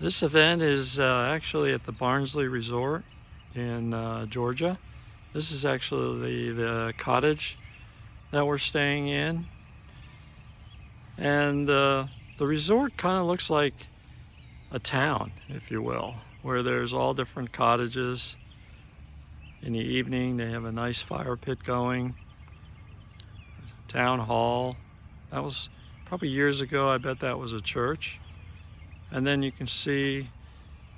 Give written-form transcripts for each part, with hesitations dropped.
This event is actually at the Barnsley Resort in Georgia. This is actually the cottage that we're staying in. And the resort kind of looks like a town, if you will, where there's all different cottages. In the evening, they have a nice fire pit going. Town hall. That was probably years ago. I bet that was a church. And then you can see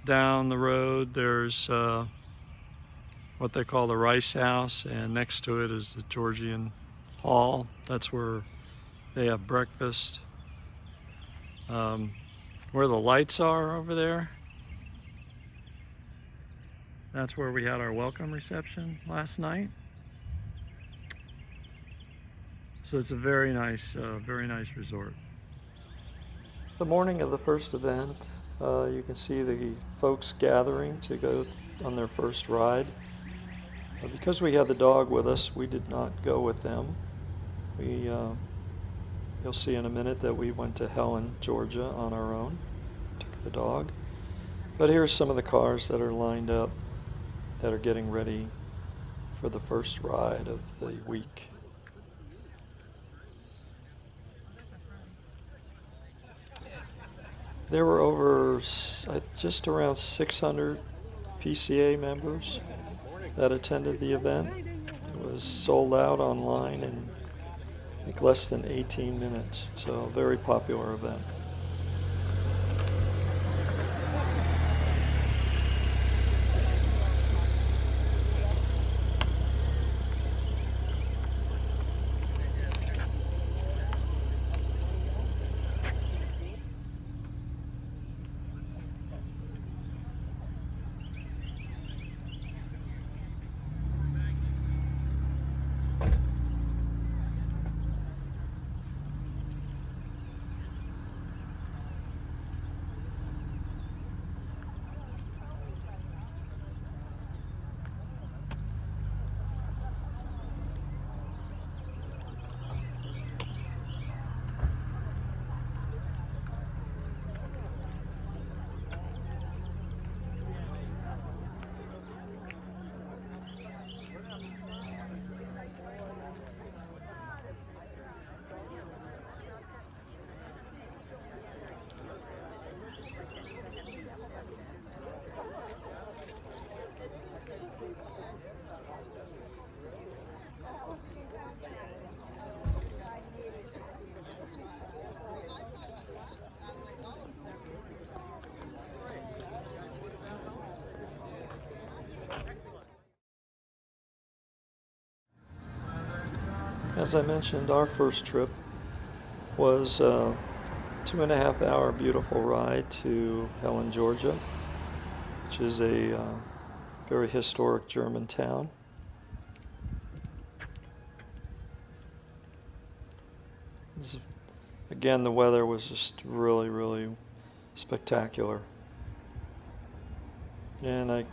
down the road there's what they call the Rice House, and next to it is the Georgian Hall. That's where they have breakfast. Where the lights are over there, that's where we had our welcome reception last night. So it's a very nice resort. The morning of the first event, you can see the folks gathering to go on their first ride. Because we had the dog with us, we did not go with them. You'll see in a minute that we went to Helen, Georgia on our own, took the dog. But here's some of the cars that are lined up that are getting ready for the first ride of the week. There were over just around 600 PCA members that attended the event. It was sold out online in I think less than 18 minutes, so a very popular event. As I mentioned, our first trip was a 2.5 hour beautiful ride to Helen, Georgia, which is a very historic German town. Again, the weather was just really, really spectacular. And I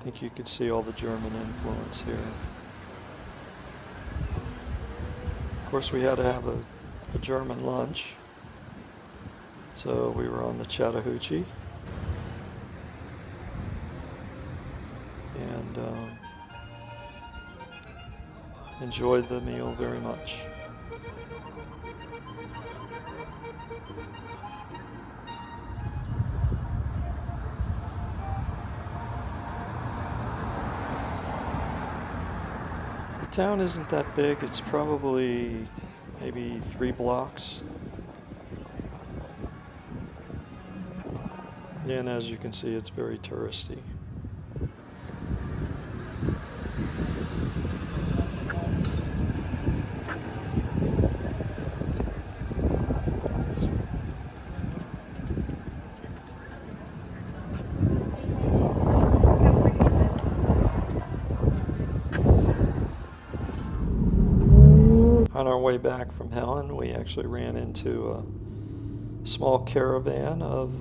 think you could see all the German influence here. Of course, we had to have a German lunch, so we were on the Chattahoochee, and enjoyed the meal very much. The town isn't that big. It's probably maybe 3 blocks. And as you can see, it's very touristy. On our way back from Helen, we actually ran into a small caravan of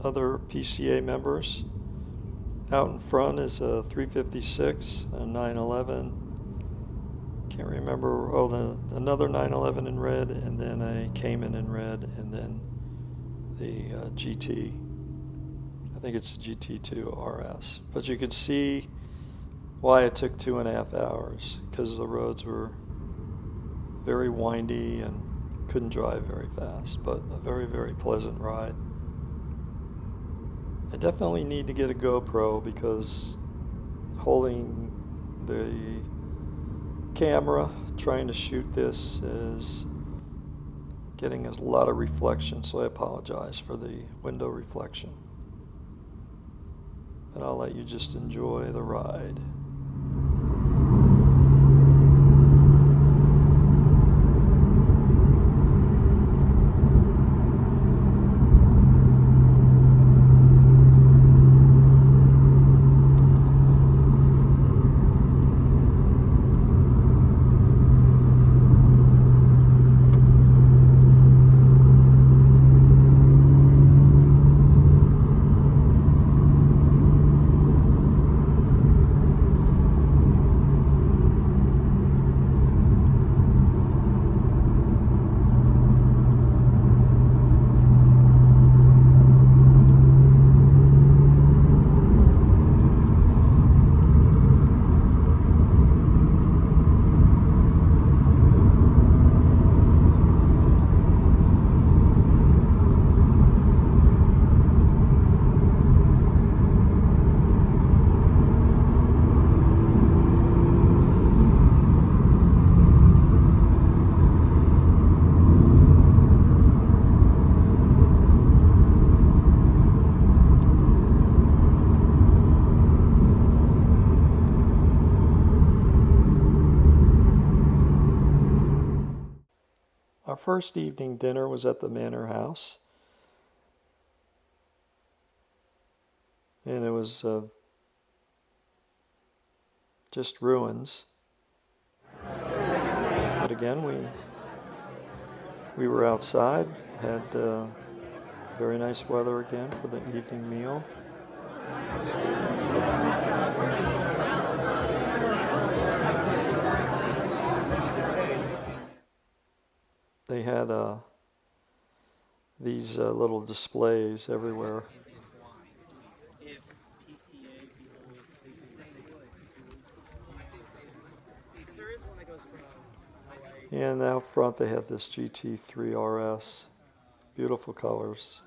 other PCA members. Out in front is a 356, a 911. Can't remember. Another 911 in red, and then a Cayman in red, and then the GT. I think it's a GT2 RS. But you could see why it took 2.5 hours, because the roads were very windy and couldn't drive very fast, but a very, very pleasant ride. I definitely need to get a GoPro because holding the camera, trying to shoot this, is getting a lot of reflection, so I apologize for the window reflection. And I'll let you just enjoy the ride. Our first evening dinner was at the manor house, and it was just ruins. But again, we were outside, had very nice weather again for the evening meal. They had these little displays everywhere. And out front they had this GT3 RS, beautiful colors.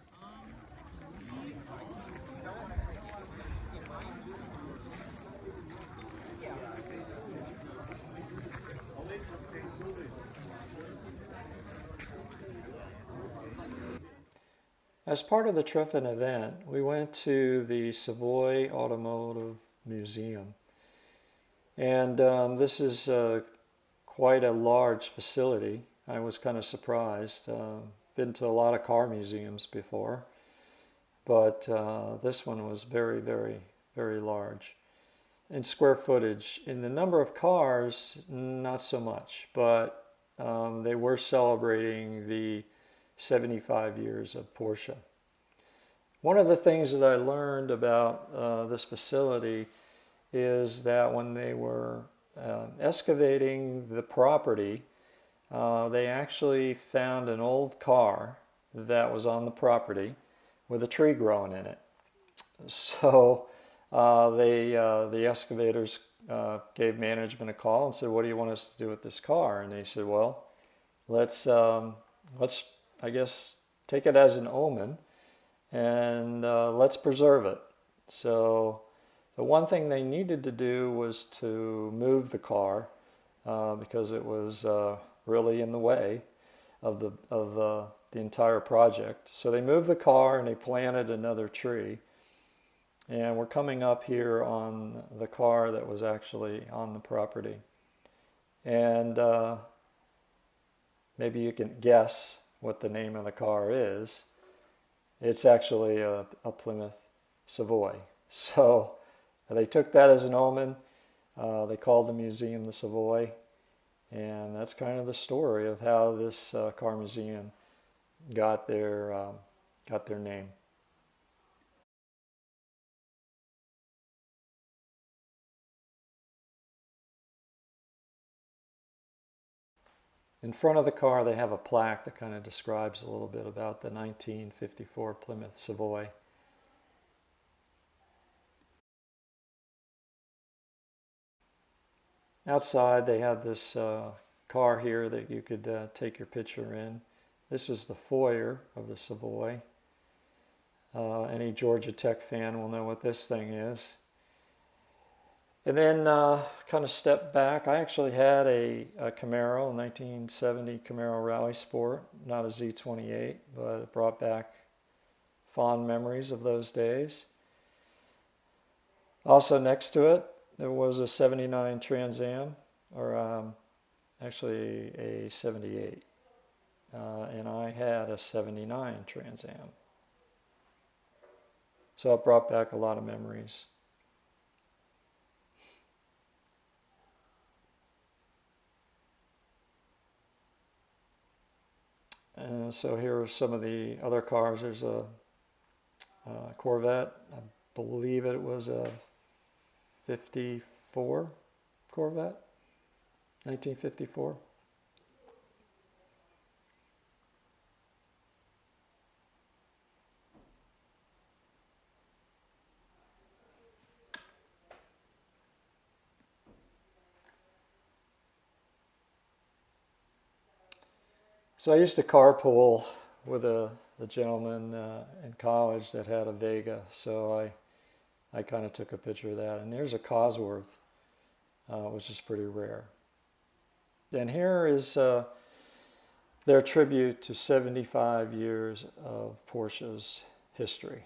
As part of the Treffen event, we went to the Savoy Automotive Museum. And this is quite a large facility. I was kind of surprised. Been to a lot of car museums before, but this one was very, very, very large. In square footage, in the number of cars, not so much, but they were celebrating the 75 years of Porsche. One of the things that I learned about this facility is that when they were excavating the property, they actually found an old car that was on the property with a tree growing in it. So the excavators gave management a call and said, "What do you want us to do with this car?" And they said, "Well, let's I guess take it as an omen, and let's preserve it." So the one thing they needed to do was to move the car because it was really in the way of the entire project. So they moved the car and they planted another tree. And we're coming up here on the car that was actually on the property. And maybe you can guess what the name of the car is. It's actually a Plymouth Savoy. So they took that as an omen. They called the museum the Savoy. And that's kind of the story of how this car museum got their name. In front of the car, they have a plaque that kind of describes a little bit about the 1954 Plymouth Savoy. Outside, they have this car here that you could take your picture in. This was the foyer of the Savoy. Any Georgia Tech fan will know what this thing is. And then kind of step back. I actually had a Camaro, a 1970 Camaro Rally Sport, not a Z28, but it brought back fond memories of those days. Also next to it, there was a 79 Trans Am, or actually a 78. And I had a 79 Trans Am. So it brought back a lot of memories. So here are some of the other cars. There's a Corvette. I believe it was a 54 Corvette, 1954. So I used to carpool with a gentleman in college that had a Vega, so I kind of took a picture of that. And here's a Cosworth, which is pretty rare. And here is their tribute to 75 years of Porsche's history.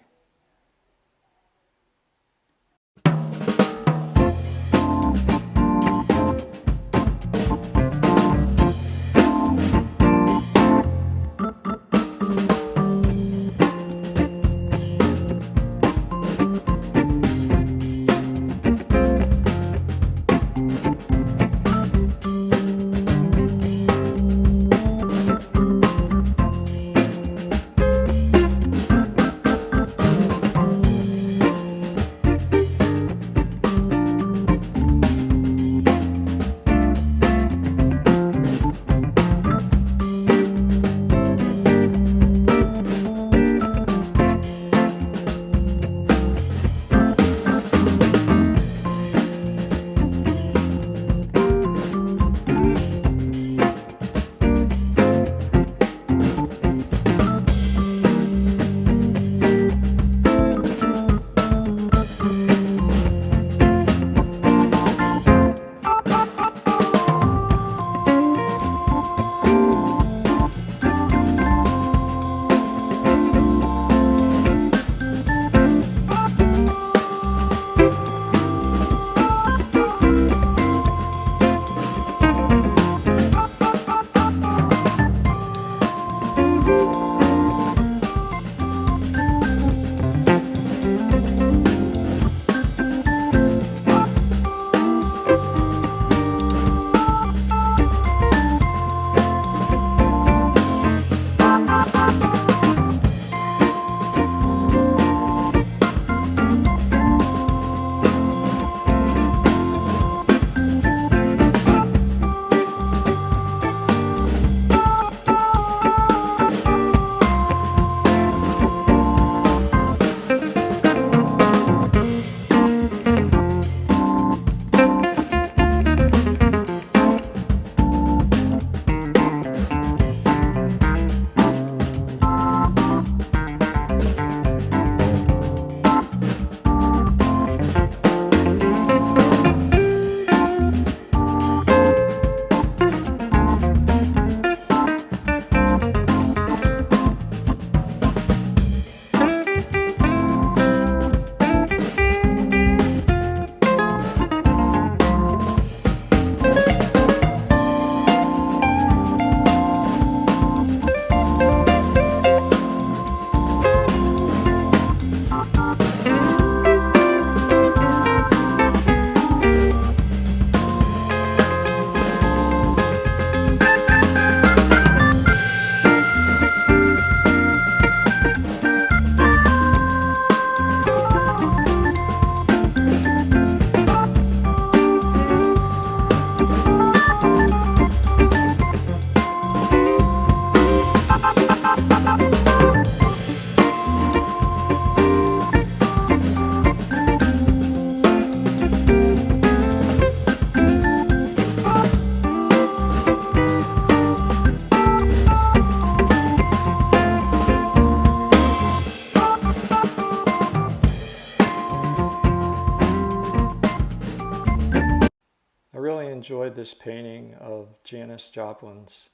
enjoyed this painting of Janis Joplin's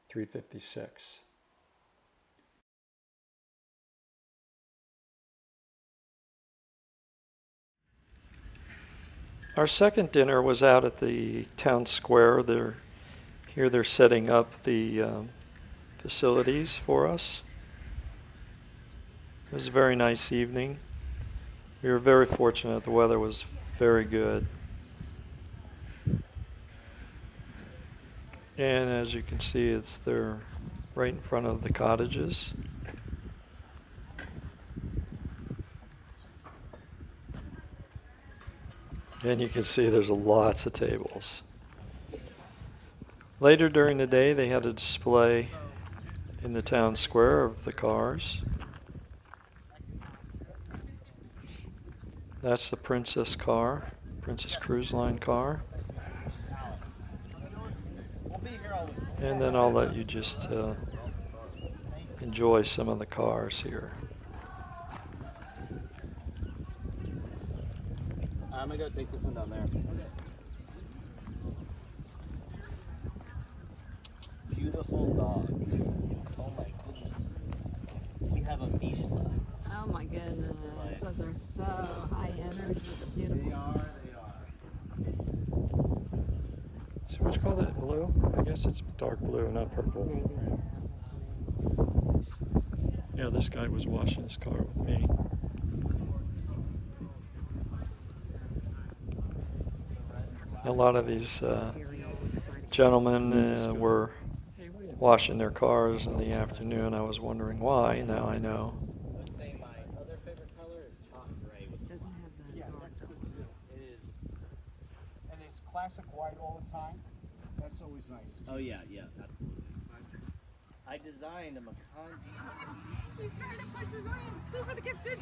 356. Our second dinner was out at the town square. Here they're setting up the facilities for us. It was a very nice evening. We were very fortunate. The weather was very good. And as you can see, they're right in front of the cottages. And you can see there's lots of tables. Later during the day, they had a display in the town square of the cars. That's the Princess car, Princess Cruise Line car. And then I'll let you just enjoy some of the cars here. I'm gonna go take this one down there. Beautiful dog. Oh my goodness. We have a Mishla. Oh my goodness. Those are so high energy. Beautiful. They are. So what you call that, blue? I guess it's dark blue, not purple. Yeah, this guy was washing his car with me. A lot of these gentlemen were washing their cars in the afternoon. I was wondering why. Now I know. I'd say my other favorite color is chalk gray. It doesn't have the guards on it. It is. And it's classic white all the time. That's always nice. Oh yeah, absolutely. I designed a Macan. He's trying to push his way in. School for the gifted.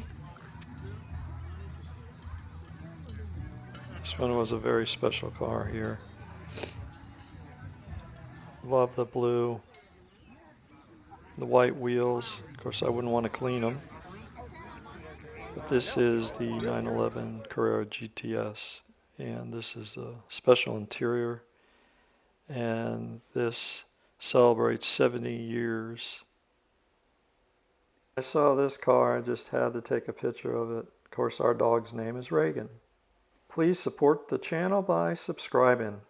This one was a very special car here. Love the blue, the white wheels. Of course, I wouldn't want to clean them. But this is the 911 Carrera GTS, and this is a special interior. And this celebrates 70 years. I saw this car, I just had to take a picture of it. Of course, our dog's name is Reagan. Please support the channel by subscribing.